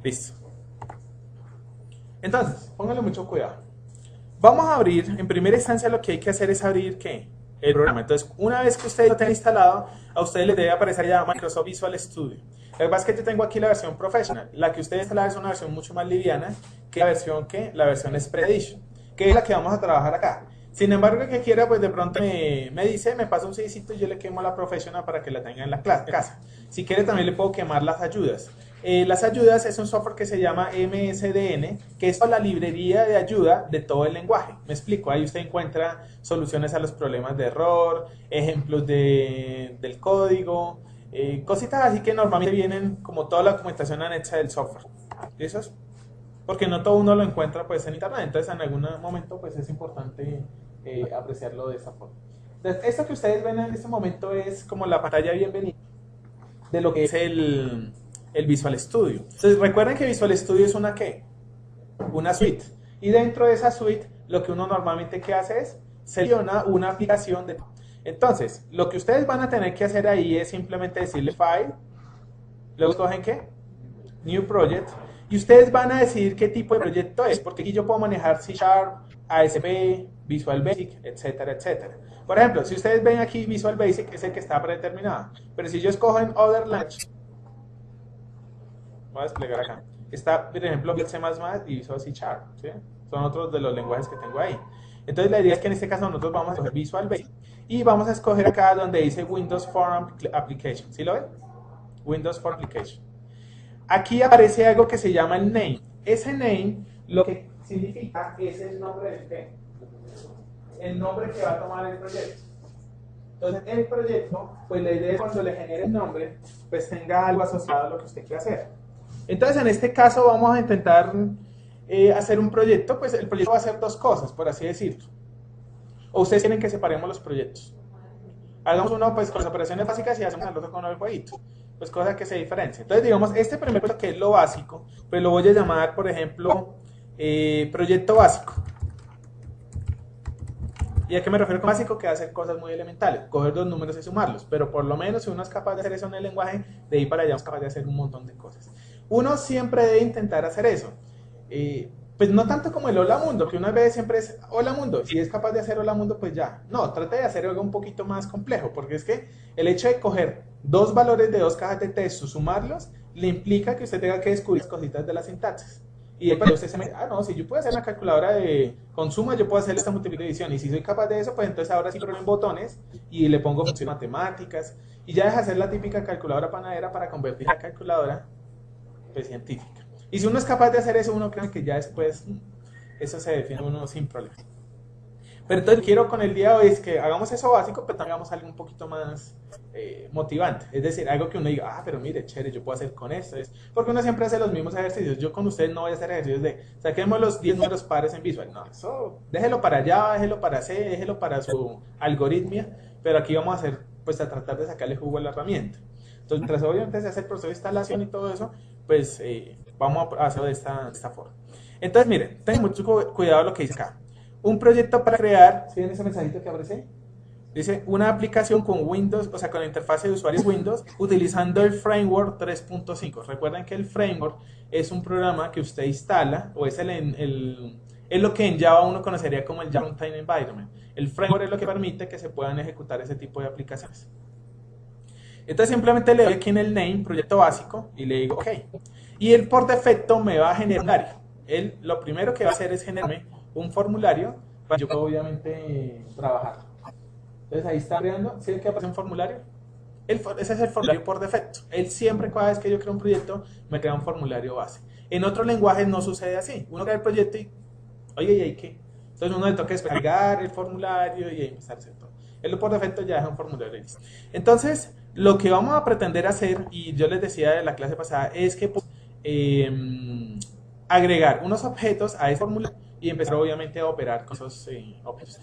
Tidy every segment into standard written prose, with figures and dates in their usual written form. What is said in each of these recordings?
Listo. Entonces, pónganle mucho cuidado. Vamos a abrir, en primera instancia lo que hay que hacer es abrir, ¿qué? El programa. Entonces, una vez que ustedes lo tengan instalado, a ustedes les debe aparecer ya Microsoft Visual Studio. Lo que pasa es que yo tengo aquí la versión Professional. La que ustedes instalan es una versión mucho más liviana que la versión La versión Spread Edition, que es la que vamos a trabajar acá. Sin embargo, el que quiera, pues de pronto me dice, me pasa un CDcito y yo le quemo la Professional para que la tenga en la casa. Si quiere, también le puedo quemar las ayudas. Las ayudas es un software que se llama MSDN, que es la librería de ayuda de todo el lenguaje. Me explico, ahí usted encuentra soluciones a los problemas de error, ejemplos del código, cositas así que normalmente vienen como toda la documentación anexa del software. ¿Eso es? Porque no todo uno lo encuentra pues en internet, entonces en algún momento pues es importante apreciarlo de esa forma. Entonces, esto que ustedes ven en este momento es como la pantalla bienvenida de lo que es el Visual Studio. Entonces recuerden que Visual Studio es una ¿qué? Una suite. Y dentro de esa suite lo que uno normalmente que hace es selecciona una aplicación de... Entonces, lo que ustedes van a tener que hacer ahí es simplemente decirle File, luego escogen ¿qué? New Project, y ustedes van a decidir qué tipo de proyecto es, porque aquí yo puedo manejar C#, ASP, Visual Basic, etcétera, etcétera. Por ejemplo, si ustedes ven aquí Visual Basic es el que está predeterminado, pero si yo escojo en Other Language, voy a desplegar acá, está por ejemplo C++ y Visual C#, ¿sí? Son otros de los lenguajes que tengo ahí. Entonces la idea es que en este caso nosotros vamos a escoger Visual Basic y vamos a escoger acá donde dice Windows Form Application, ¿sí lo ven? Windows Form Application. Aquí aparece algo que se llama el name. Ese name lo que significa es el nombre del tema, el nombre que va a tomar el proyecto. Entonces el proyecto, pues la idea es cuando le genere el nombre, pues tenga algo asociado a lo que usted quiere hacer. Entonces en este caso vamos a intentar hacer un proyecto, pues el proyecto va a hacer dos cosas, por así decirlo. O ustedes quieren que separemos los proyectos. Hagamos uno pues con las operaciones básicas y hacemos el otro con el jueguito. Pues cosa que se diferencia. Entonces digamos, este primer proyecto que es lo básico, pues lo voy a llamar, por ejemplo, proyecto básico. ¿Y a qué me refiero con básico? Que va a hacer cosas muy elementales, coger dos números y sumarlos, pero por lo menos si uno es capaz de hacer eso en el lenguaje, de ahí para allá es capaz de hacer un montón de cosas. Uno siempre debe intentar hacer eso. Pues no tanto como el hola mundo, que una vez siempre es hola mundo, si es capaz de hacer hola mundo, pues ya. No, trate de hacer algo un poquito más complejo, porque es que el hecho de coger dos valores de dos cajas de texto, sumarlos, le implica que usted tenga que descubrir cositas de la sintaxis. Y después usted se mete, no, si yo puedo hacer una calculadora de consumo, yo puedo hacer esta multiplicación, y si soy capaz de eso, pues entonces ahora sí pongo en botones y le pongo funciones matemáticas, y ya deja de hacer la típica calculadora panadera para convertir a calculadora pues, científica. Y si uno es capaz de hacer eso, uno cree que ya después eso se define uno sin problema. Pero entonces quiero con el día de hoy es que hagamos eso básico, pero también hagamos algo un poquito más motivante. Es decir, algo que uno diga, pero mire, chévere, yo puedo hacer con esto. Porque uno siempre hace los mismos ejercicios. Yo con ustedes no voy a hacer ejercicios de saquemos los 10 números pares en Visual. No, eso déjelo para allá, déjelo para C, déjelo para su algoritmia. Pero aquí vamos a hacer, pues a tratar de sacarle jugo a la herramienta. Entonces, mientras obviamente se hace el proceso de instalación y todo eso, pues vamos a hacerlo de esta forma. Entonces, miren, tengan mucho cuidado lo que dice acá. Un proyecto para crear, ¿sí ven ese mensajito que aparece? Dice, una aplicación con Windows, o sea, con la interfaz de usuario Windows, utilizando el framework 3.5. Recuerden que el framework es un programa que usted instala, o es es lo que en Java uno conocería como el Java Runtime Environment. El framework es lo que permite que se puedan ejecutar ese tipo de aplicaciones. Entonces simplemente le doy aquí en el name, proyecto básico, y le digo OK. Y él por defecto me va a generar. Él lo primero que va a hacer es generarme un formulario para yo obviamente trabajar. Entonces ahí está creando, ¿sí que aparece un formulario? Ese es el formulario por defecto. Él siempre, cada vez que yo creo un proyecto, me crea un formulario base. En otros lenguajes no sucede así. Uno crea el proyecto y, oye, ¿y ahí qué? Entonces uno le toca descargar el formulario y ahí empezar a hacer todo. Él por defecto ya es un formulario listo. Entonces, lo que vamos a pretender hacer, y yo les decía en la clase pasada, es que agregar unos objetos a ese formulario y empezar obviamente a operar con esos objetos.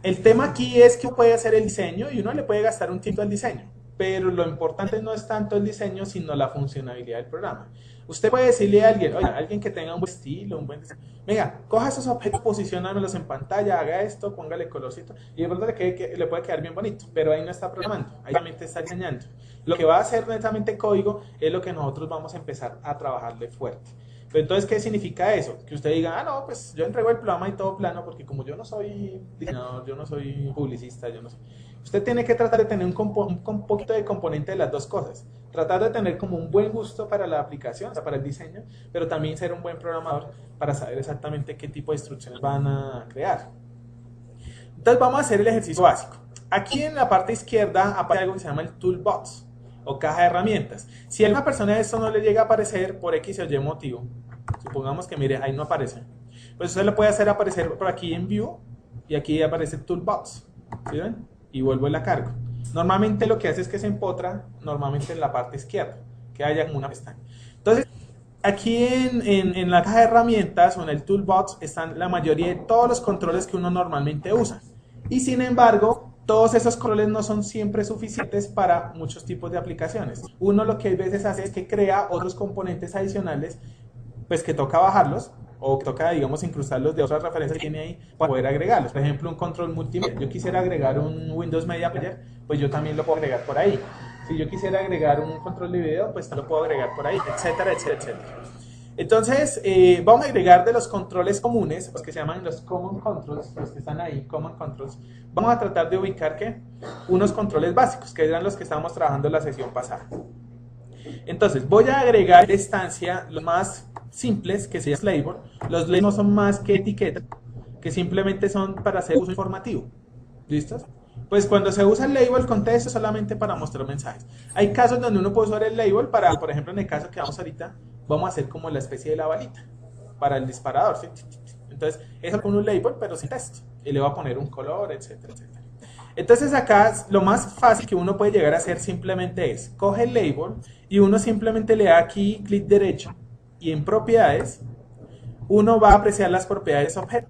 El tema aquí es que uno puede hacer el diseño y uno le puede gastar un tiempo al diseño, pero lo importante no es tanto el diseño, sino la funcionalidad del programa. Usted puede decirle a alguien, oye, alguien que tenga un buen estilo, un buen diseño, venga, coja esos objetos, posiciónamelos en pantalla, haga esto, póngale colorcito, y de pronto le puede quedar bien bonito, pero ahí no está programando, ahí solamente está diseñando. Lo que va a hacer netamente código es lo que nosotros vamos a empezar a trabajarle fuerte. Pero entonces, ¿qué significa eso? Que usted diga, ah, no, pues yo entrego el programa y todo plano, porque como yo no soy diseñador, yo no soy publicista, yo no soy... Usted tiene que tratar de tener un poquito de componente de las dos cosas. Tratar de tener como un buen gusto para la aplicación, o sea, para el diseño, pero también ser un buen programador para saber exactamente qué tipo de instrucciones van a crear. Entonces vamos a hacer el ejercicio básico. Aquí en la parte izquierda aparece algo que se llama el Toolbox o caja de herramientas. Si a una persona esto no le llega a aparecer por X o Y motivo, supongamos que mire, ahí no aparece, pues usted lo puede hacer aparecer por aquí en View y aquí aparece Toolbox, ¿sí ven? Y vuelvo y la cargo. Normalmente lo que hace es que se empotra normalmente en la parte izquierda, que haya como una pestaña. Entonces, aquí en la caja de herramientas o en el Toolbox están la mayoría de todos los controles que uno normalmente usa. Y sin embargo, todos esos controles no son siempre suficientes para muchos tipos de aplicaciones. Uno lo que a veces hace es que crea otros componentes adicionales, pues que toca bajarlos, o que toca, digamos, incrustarlos de otras referencias que tiene ahí para poder agregarlos. Por ejemplo, un control multimedia. Yo quisiera agregar un Windows Media Player, pues yo también lo puedo agregar por ahí. Si yo quisiera agregar un control de video, pues lo puedo agregar por ahí, etcétera, etcétera, etcétera. Entonces, vamos a agregar de los controles comunes, los que se llaman los Common Controls, los que están ahí, Common Controls. Vamos a tratar de ubicar, ¿qué? Unos controles básicos, que eran los que estábamos trabajando en la sesión pasada. Entonces, voy a agregar de instancia los más simples, que se llama label. Los labels no son más que etiquetas, que simplemente son para hacer uso informativo. ¿Listos? Pues cuando se usa el label con texto es solamente para mostrar mensajes. Hay casos donde uno puede usar el label para, por ejemplo, en el caso que vamos ahorita, vamos a hacer como la especie de la balita para el disparador, ¿sí? Entonces, eso con un label, pero sin texto. Y le voy a poner un color, etcétera, etcétera. Entonces acá lo más fácil que uno puede llegar a hacer simplemente es, coge el label y uno simplemente le da aquí clic derecho y en propiedades, uno va a apreciar las propiedades objeto.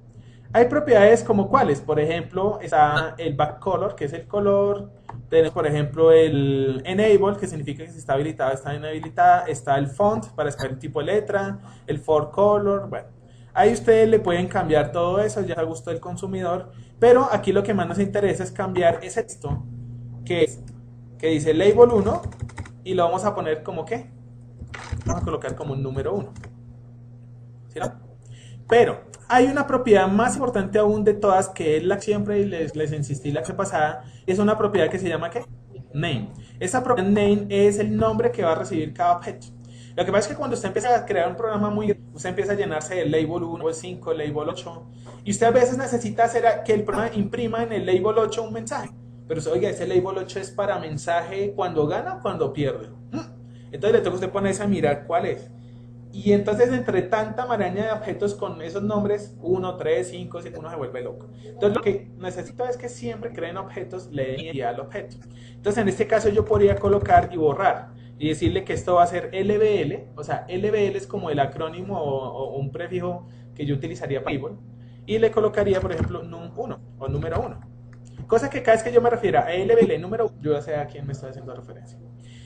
Hay propiedades como cuáles, por ejemplo, está el back color, que es el color, tenemos por ejemplo el enable, que significa que si está habilitada, está inhabilitada, está el font para escoger el tipo de letra, el for color, bueno. Ahí ustedes le pueden cambiar todo eso, ya a gusto del consumidor, pero aquí lo que más nos interesa es cambiar ese texto que dice label 1 y lo vamos a poner como ¿qué? Vamos a colocar como un número 1. ¿Sí, no? Pero hay una propiedad más importante aún de todas, que es la que siempre les insistí la clase pasada, es una propiedad que se llama ¿qué? Name. Esa propiedad name es el nombre que va a recibir cada objeto. Lo que pasa es que cuando usted empieza a crear un programa usted empieza a llenarse de label 1, label 5, label 8, y usted a veces necesita hacer que el programa imprima en el label 8 un mensaje. Pero oiga, ese label 8 es para mensaje cuando gana o cuando pierde. Entonces le toca a usted ponerse a mirar cuál es. Y entonces entre tanta maraña de objetos con esos nombres, 1, 3, 5, 7, uno se vuelve loco. Entonces lo que necesito es que siempre creen objetos, le den identidad al objeto. Entonces en este caso yo podría colocar y borrar y decirle que esto va a ser LBL, o sea, LBL es como el acrónimo o un prefijo que yo utilizaría para label, y le colocaría, por ejemplo, num1 o número 1. Cosa que cada vez que yo me refiera a LBL número 1, yo ya sé a quién me estoy haciendo referencia.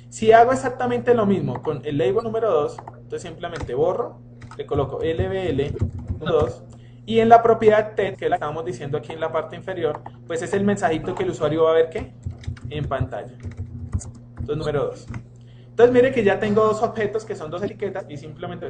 Si hago exactamente lo mismo con el label número 2, entonces simplemente borro, le coloco LBL número 2, y en la propiedad text, que la estamos diciendo aquí en la parte inferior, pues es el mensajito que el usuario va a ver ¿qué? En pantalla. Entonces número 2. Entonces mire que ya tengo dos objetos que son dos etiquetas y simplemente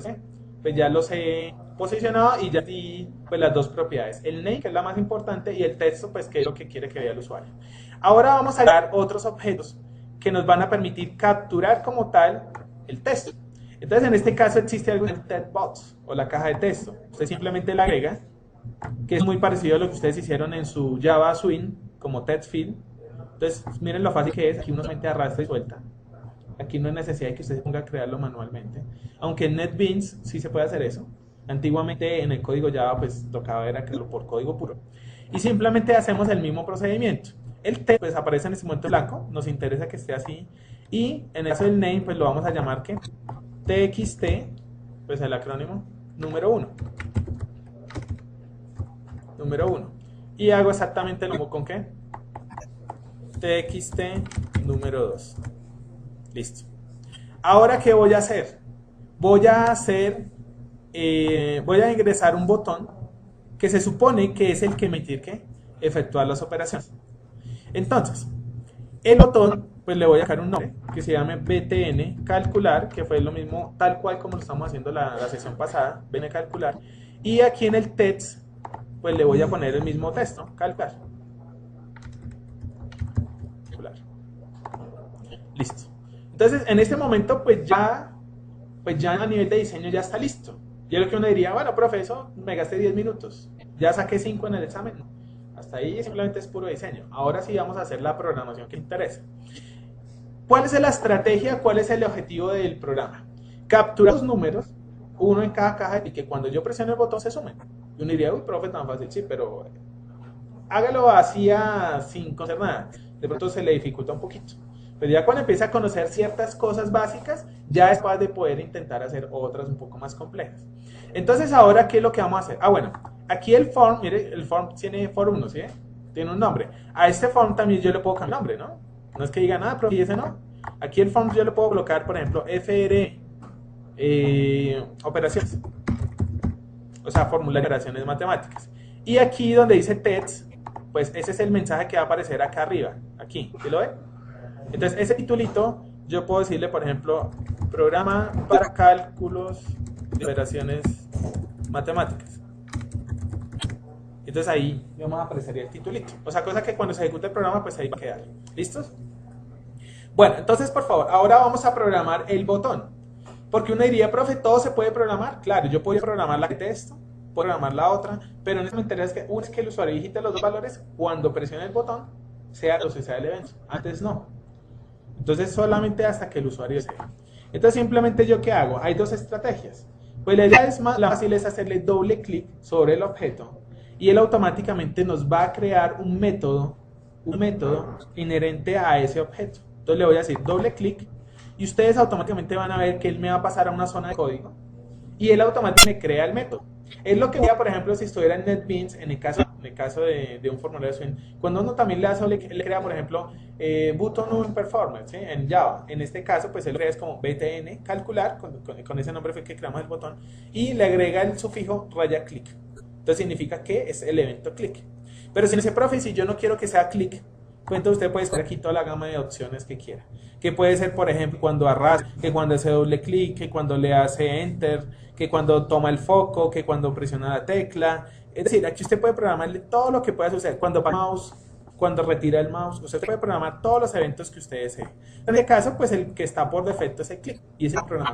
pues ya los he posicionado y ya di pues las dos propiedades. El name, que es la más importante, y el texto, pues que es lo que quiere que vea el usuario. Ahora vamos a agregar otros objetos que nos van a permitir capturar como tal el texto. Entonces en este caso existe algo en el textbox o la caja de texto. Usted simplemente la agrega, que es muy parecido a lo que ustedes hicieron en su Java Swing como text field. Entonces miren lo fácil que es, aquí uno solamente arrastra y suelta. Aquí no hay necesidad de que usted se ponga a crearlo manualmente. Aunque en NetBeans sí se puede hacer eso. Antiguamente en el código Java pues tocaba era crearlo por código puro. Y simplemente hacemos el mismo procedimiento. El texto pues aparece en este momento en blanco, nos interesa que esté así. Y en el caso del name pues lo vamos a llamar ¿qué? TXT, pues el acrónimo número 1. Número 1. Y hago exactamente lo mismo con ¿qué? TXT número 2. Listo. Ahora, ¿qué voy a hacer? voy a ingresar un botón que se supone que es el que emitir que efectuar las operaciones. Entonces, el botón, pues le voy a dejar un nombre que se llame btn calcular, que fue lo mismo tal cual como lo estamos haciendo la sesión pasada, btn calcular. Y aquí en el text, pues le voy a poner el mismo texto, calcular. Listo. Entonces, en este momento, pues ya a nivel de diseño ya está listo. Yo lo que uno diría, bueno, profe, eso me gasté 10 minutos. Ya saqué 5 en el examen. Hasta ahí simplemente es puro diseño. Ahora sí vamos a hacer la programación que interesa. ¿Cuál es la estrategia? ¿Cuál es el objetivo del programa? Capturar los números, uno en cada caja, y que cuando yo presione el botón se sumen. Y uno diría, uy, profe, tan fácil. Sí, pero hágalo así sin conocer nada. De pronto se le dificulta un poquito. Pero ya cuando empieza a conocer ciertas cosas básicas, ya es capaz de poder intentar hacer otras un poco más complejas. Entonces, ahora, ¿qué es lo que vamos a hacer? Bueno, aquí el form, mire, el form tiene for1, ¿sí? Tiene un nombre. A este form también yo le puedo cambiar nombre, ¿no? No es que diga nada, pero ese no. Aquí el form yo le puedo colocar, por ejemplo, FR, operaciones. O sea, formulario de operaciones matemáticas. Y aquí donde dice text, pues ese es el mensaje que va a aparecer acá arriba. Aquí, ¿sí lo ve? Entonces, ese titulito, yo puedo decirle, por ejemplo, programa para cálculos de operaciones matemáticas. Entonces ahí, vamos a aparecer el titulito. O sea, cosa que cuando se ejecute el programa, pues ahí va a quedar. ¿Listos? Bueno, entonces, por favor, ahora vamos a programar el botón. Porque uno diría, profe, ¿todo se puede programar? Claro, yo podría programar la de esto, puedo programar la otra, pero en eso me interesa que uno es que el usuario digite los dos valores cuando presione el botón, sea o sea el evento. Antes no. Entonces solamente hasta que el usuario sea. Entonces simplemente yo ¿qué hago? Hay dos estrategias. Pues la idea es la fácil es hacerle doble clic sobre el objeto y él automáticamente nos va a crear un método inherente a ese objeto. Entonces le voy a decir doble clic y ustedes automáticamente van a ver que él me va a pasar a una zona de código y él automáticamente me crea el método. Es lo que haría, por ejemplo, si estuviera en NetBeans, en el caso de un formulario de swing, cuando uno también le crea, por ejemplo, button null performance, ¿sí? En Java. En este caso, pues él lo crea es como btn calcular, con ese nombre fue que creamos el botón, y le agrega el sufijo raya clic. Entonces significa que es el evento clic. Pero si dice, profe, si yo no quiero que sea clic, pues entonces usted puede escoger aquí toda la gama de opciones que quiera. Que puede ser, por ejemplo, cuando arrastra, que cuando hace doble clic, que cuando le hace enter, que cuando toma el foco, que cuando presiona la tecla. Es decir, aquí usted puede programarle todo lo que pueda suceder. Cuando pasa el mouse, cuando retira el mouse, usted puede programar todos los eventos que usted desee. En este caso, pues el que está por defecto es el clic y ese programa